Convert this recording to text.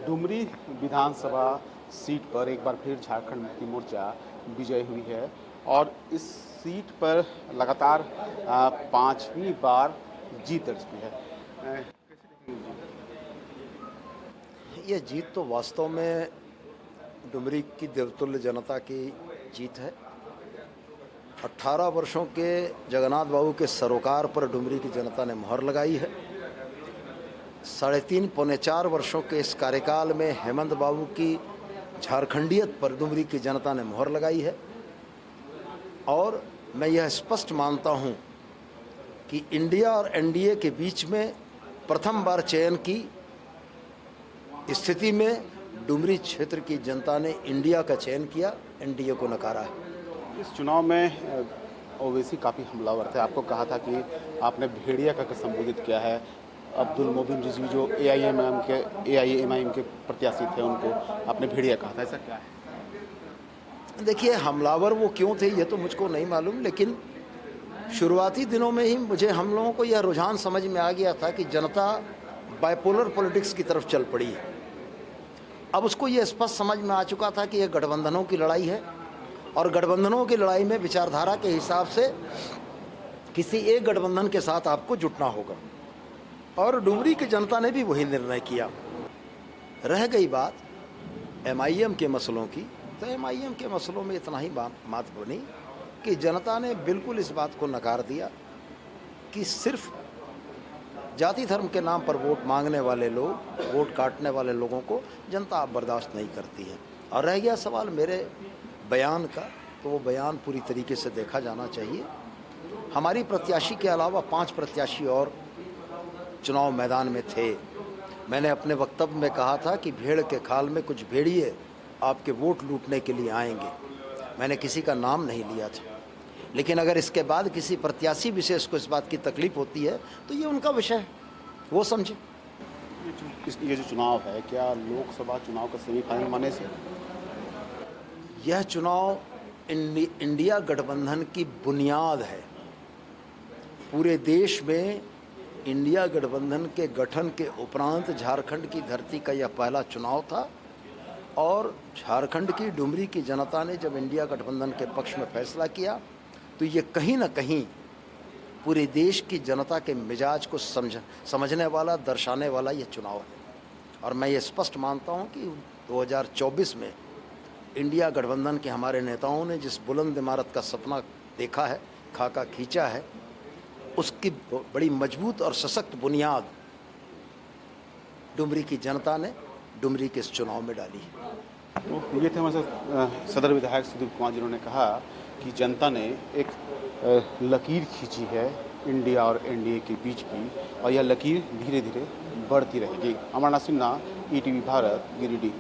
डुमरी विधानसभा seat पर एक बार फिर झारखंड मुक्ति मोर्चा विजय हुई है और इस सीट पर लगातार पांचवी बार जीत दर्ज की है। कैसे देखेंगे ये जीत तो वास्तव में डुमरी की देवतुल्य जनता की जीत है। 18 वर्षों के जगन्नाथ बाबू के सरोकार पर डुमरी की जनता ने मोहर लगाई है। 3.5 पौने 4 वर्षों के इस कार्यकाल में हेमंत बाबू की झारखंडियत पर डुमरी की जनता ने मोहर लगाई है। और मैं यह स्पष्ट मानता हूं कि इंडिया और एनडीए के बीच में प्रथम बार चयन की स्थिति में डुमरी क्षेत्र की जनता ने इंडिया का चयन किया, एनडीए को नकारा है। इस चुनाव में ओवैसी काफ़ी हमलावर थे। आपको कहा था कि आपने भेड़िया का संबोधित किया है। अब्दुल मोबिन रिजवी जो एआईएमआईएम के प्रत्याशी थे उनको आपने भेड़िया कहा था, ऐसा क्या है? देखिए, हमलावर वो क्यों थे ये तो मुझको नहीं मालूम, लेकिन शुरुआती दिनों में ही मुझे हम लोगों को यह रुझान समझ में आ गया था कि जनता बाइपोलर पॉलिटिक्स की तरफ चल पड़ी है। अब उसको ये स्पष्ट समझ में आ चुका था कि यह गठबंधनों की लड़ाई है और गठबंधनों की लड़ाई में विचारधारा के हिसाब से किसी एक गठबंधन के साथ आपको जुटना होगा। और डुमरी की जनता ने भी वही निर्णय किया। रह गई बात एमआईएम के मसलों की, तो एमआईएम के मसलों में इतना ही महत्व नहीं कि जनता ने बिल्कुल इस बात को नकार दिया कि सिर्फ जाति धर्म के नाम पर वोट मांगने वाले लोग, वोट काटने वाले लोगों को जनता अब बर्दाश्त नहीं करती है। और रह गया सवाल मेरे बयान का, तो वो बयान पूरी तरीके से देखा जाना चाहिए। हमारी प्रत्याशी के अलावा 5 प्रत्याशी और चुनाव मैदान में थे। मैंने अपने वक्तव्य में कहा था कि भेड़ के खाल में कुछ भेड़िए आपके वोट लूटने के लिए आएंगे। मैंने किसी का नाम नहीं लिया था, लेकिन अगर इसके बाद किसी प्रत्याशी विशेष को इस बात की तकलीफ होती है तो ये उनका विषय है, वो समझे। ये जो चुनाव है, क्या लोकसभा चुनाव का सेमीफाइनल माने से? यह चुनाव इंडिया गठबंधन की बुनियाद है। पूरे देश में इंडिया गठबंधन के गठन के उपरांत झारखंड की धरती का यह पहला चुनाव था और झारखंड की डुमरी की जनता ने जब इंडिया गठबंधन के पक्ष में फैसला किया तो ये कहीं ना कहीं पूरे देश की जनता के मिजाज को समझने वाला, दर्शाने वाला ये चुनाव है। और मैं ये स्पष्ट मानता हूँ कि 2024 में इंडिया गठबंधन के हमारे नेताओं ने जिस बुलंद इमारत का सपना देखा है, खाका खींचा है, उसकी बड़ी मजबूत और सशक्त बुनियाद डुमरी की जनता ने डुमरी के इस चुनाव में डाली है। तो ये थे हमारे साथ सदर विधायक सुदीप कुमार, जिन्होंने कहा कि जनता ने एक लकीर खींची है इंडिया और एनडीए के बीच की और यह लकीर धीरे धीरे बढ़ती रहेगी। अमरनाथ सिन्हा, ईटीवी भारत, गिरिडीह।